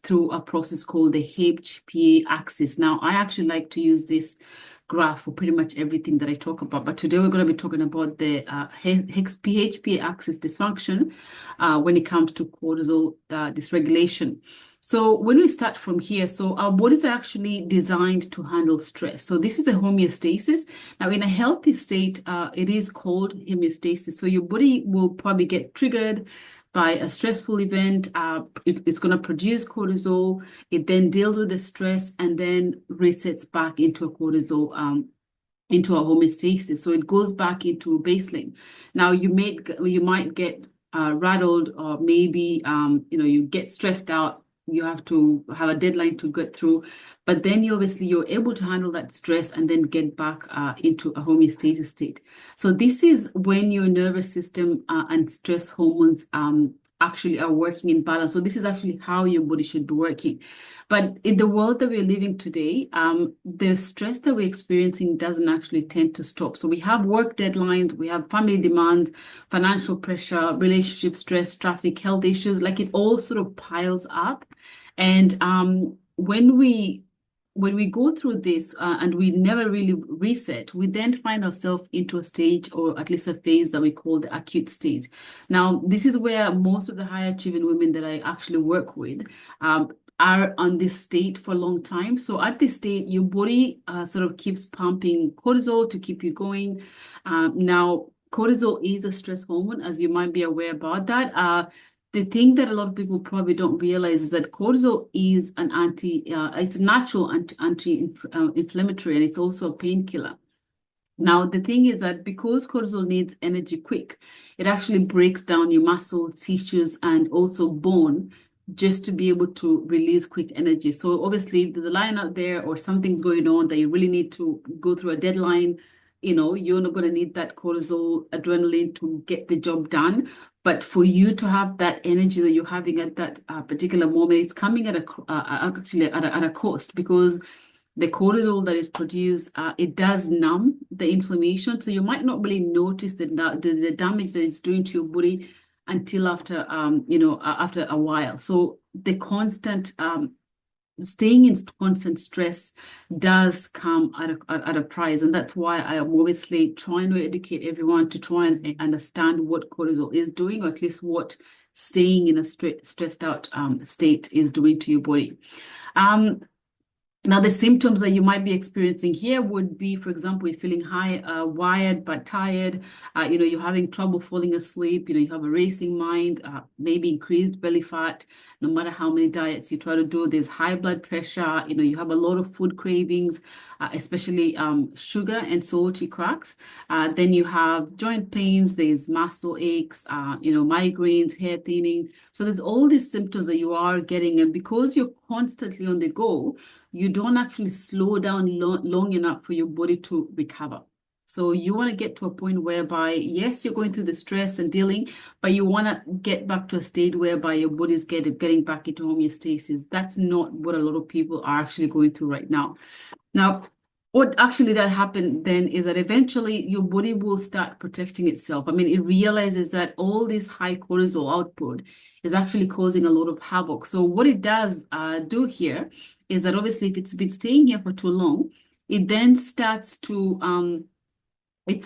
through a process called the HPA axis. Now, I actually like to use this graph for pretty much everything that I talk about, but today we're going to be talking about the HPA axis dysfunction when it comes to cortisol dysregulation. So when we start from here, so our bodies are actually designed to handle stress. So this is a homeostasis. Now, in a healthy state, it is called homeostasis. So your body will probably get triggered by a stressful event. It's going to produce cortisol. It then deals with the stress and then resets back into a cortisol, into a homeostasis. So it goes back into baseline. Now you might get rattled, or maybe you get stressed out. You have to have a deadline to get through, but then you're able to handle that stress and then get back into a homeostasis state. So this is when your nervous system and stress hormones actually are working in balance. So this is actually how your body should be working. But in the world that we're living today, the stress that we're experiencing doesn't actually tend to stop. So we have work deadlines, we have family demands, financial pressure, relationship stress, traffic, health issues, like it all sort of piles up. And when we go through this and we never really reset, we then find ourselves into a stage, or at least a phase, that we call the acute stage. Now, this is where most of the high achieving women that I actually work with are on this state for a long time. So at this state, your body sort of keeps pumping cortisol to keep you going. Now, cortisol is a stress hormone, as you might be aware about that. The thing that a lot of people probably don't realize is that cortisol is an it's a natural anti-inflammatory, and it's also a painkiller. Now, the thing is that because cortisol needs energy quick, it actually breaks down your muscles, tissues, and also bone just to be able to release quick energy. So obviously, if there's a line out there or something's going on that you really need to go through a deadline, you're not going to need that cortisol, adrenaline to get the job done. But for you to have that energy that you're having at that particular moment, it's coming at a cost, because the cortisol that is produced, it does numb the inflammation. So you might not really notice the damage that it's doing to your body until after after a while. So the constant staying in constant stress does come at a price, and that's why I am obviously trying to educate everyone to try and understand what cortisol is doing, or at least what staying in a stressed out state is doing to your body. Now, the symptoms that you might be experiencing here would be, for example, you're feeling wired but tired. You're having trouble falling asleep. You have a racing mind, maybe increased belly fat. No matter how many diets you try to do, there's high blood pressure. You have a lot of food cravings, especially sugar and salty cracks. Then you have joint pains. There's muscle aches. Migraines, hair thinning. So there's all these symptoms that you are getting, and because you're constantly on the go, you don't actually slow down long enough for your body to recover. So you want to get to a point whereby, yes, you're going through the stress and dealing, but you want to get back to a state whereby your body's getting back into homeostasis. That's not what a lot of people are actually going through right now. Now, what actually that happened then is that eventually your body will start protecting itself. I mean, it realizes that all this high cortisol output is actually causing a lot of havoc. So what it does do here is that obviously if it's been staying here for too long, it then starts to it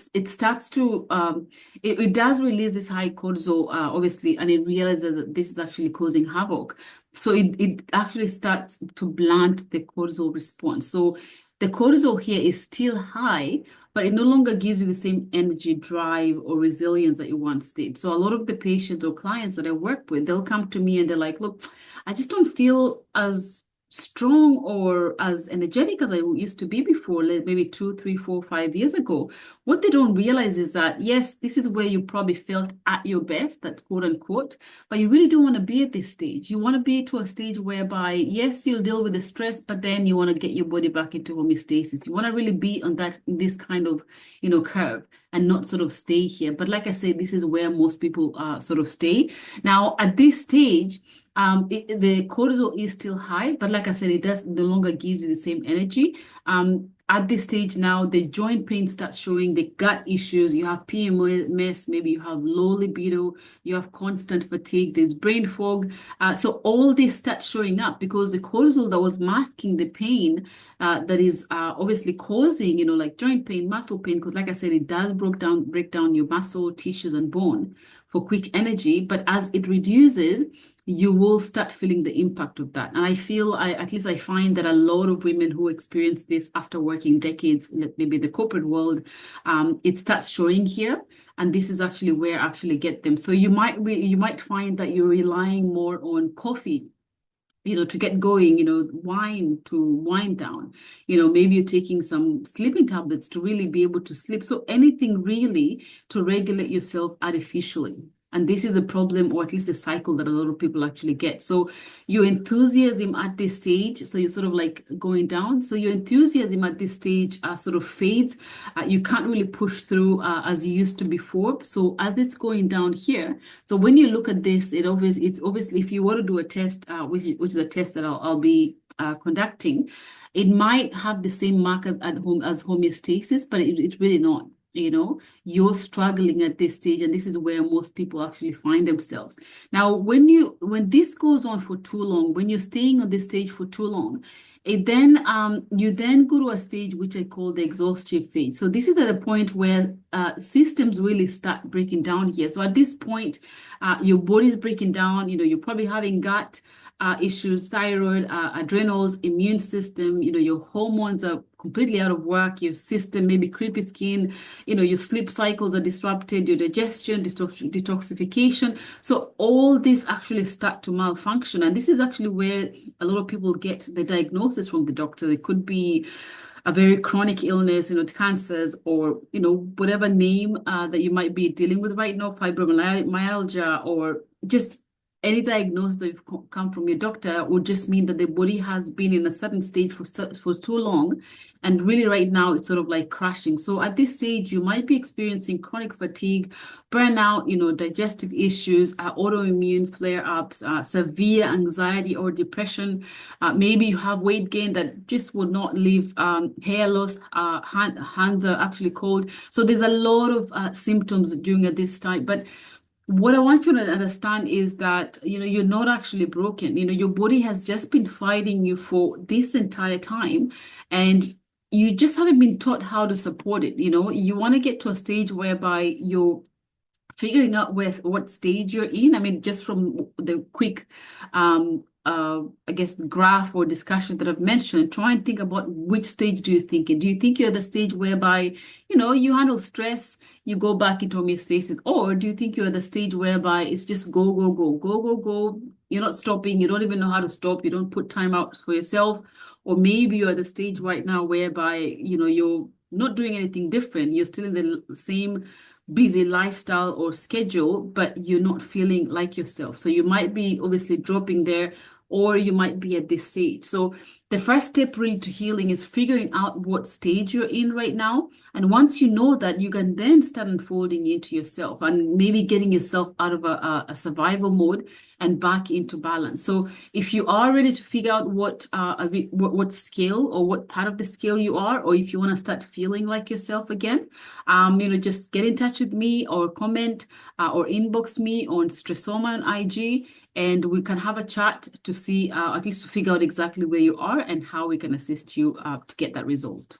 does release this high cortisol, obviously, and it realizes that this is actually causing havoc. So it actually starts to blunt the cortisol response. So the cortisol here is still high, but it no longer gives you the same energy, drive, or resilience that you once did. So a lot of the patients or clients that I work with, they'll come to me and they're like, look, I just don't feel as strong or as energetic as I used to be before, maybe 2, 3, 4, 5 years ago. What they don't realize is that, yes, this is where you probably felt at your best, that's quote unquote, but you really don't want to be at this stage. You want to be to a stage whereby, yes, you'll deal with the stress, but then you want to get your body back into homeostasis. You want to really be on this kind of, curve, and not sort of stay here. But like I said, this is where most people sort of stay. Now, at this stage, The cortisol is still high, but like I said, it does no longer gives you the same energy. At this stage now, the joint pain starts showing, the gut issues, you have PMS, maybe you have low libido, you have constant fatigue, there's brain fog. So all this starts showing up because the cortisol that was masking the pain that is obviously causing, like joint pain, muscle pain, because like I said, it does break down your muscle, tissues, and bone for quick energy. But as it reduces, you will start feeling the impact of that. And I feel, at least I find that a lot of women who experience this after working decades, maybe the corporate world, it starts showing here. And this is actually where I actually get them. So you might find that you're relying more on coffee, to get going, wine to wind down, maybe you're taking some sleeping tablets to really be able to sleep. So anything really to regulate yourself artificially. And this is a problem, or at least a cycle that a lot of people actually get. So your enthusiasm at this stage, so you're sort of like going down. So your enthusiasm at this stage sort of fades. You can't really push through as you used to before. So as it's going down here, so when you look at this, it's obviously, if you want to do a test, which is a test that I'll be conducting, it might have the same markers at home as homeostasis, but it's really not. You're struggling at this stage, and this is where most people actually find themselves. Now, when this goes on for too long, when you're staying on this stage for too long, you then go to a stage which I call the exhaustive phase. So this is at a point where systems really start breaking down here. So at this point, your body's breaking down. You're probably having gut issues, thyroid, adrenals, immune system. Your hormones are completely out of whack, your system, maybe creepy skin, your sleep cycles are disrupted, your digestion, detoxification. So all this actually start to malfunction. And this is actually where a lot of people get the diagnosis from the doctor. It could be a very chronic illness, cancers, or, whatever name that you might be dealing with right now, fibromyalgia, or just any diagnosis that you've come from your doctor would just mean that the body has been in a certain stage for too long. And really right now, it's sort of like crashing. So at this stage, you might be experiencing chronic fatigue, burnout, digestive issues, autoimmune flare-ups, severe anxiety or depression. Maybe you have weight gain that just would not leave, hair loss, hands are actually cold. So there's a lot of symptoms during this time. But what I want you to understand is that, you're not actually broken. Your body has just been fighting you for this entire time, and you just haven't been taught how to support it. You want to get to a stage whereby you're figuring out what stage you're in. I mean, just from the quick, I guess, graph or discussion that I've mentioned, try and think about which stage do you think in. Do you think you're the stage whereby, you handle stress, you go back into homeostasis, or do you think you're at the stage whereby it's just go, go, go, go, go, go, you're not stopping, you don't even know how to stop, you don't put time out for yourself, or maybe you're at the stage right now whereby, you're not doing anything different, you're still in the same busy lifestyle or schedule, but you're not feeling like yourself. So you might be obviously dropping there, or you might be at this stage. So the first step really to healing is figuring out what stage you're in right now. And once you know that, you can then start unfolding into yourself and maybe getting yourself out of a survival mode and back into balance. So if you are ready to figure out what scale or what part of the scale you are, or if you want to start feeling like yourself again, just get in touch with me or comment or inbox me on Stressauma on IG, and we can have a chat to see, at least to figure out exactly where you are and how we can assist you to get that result.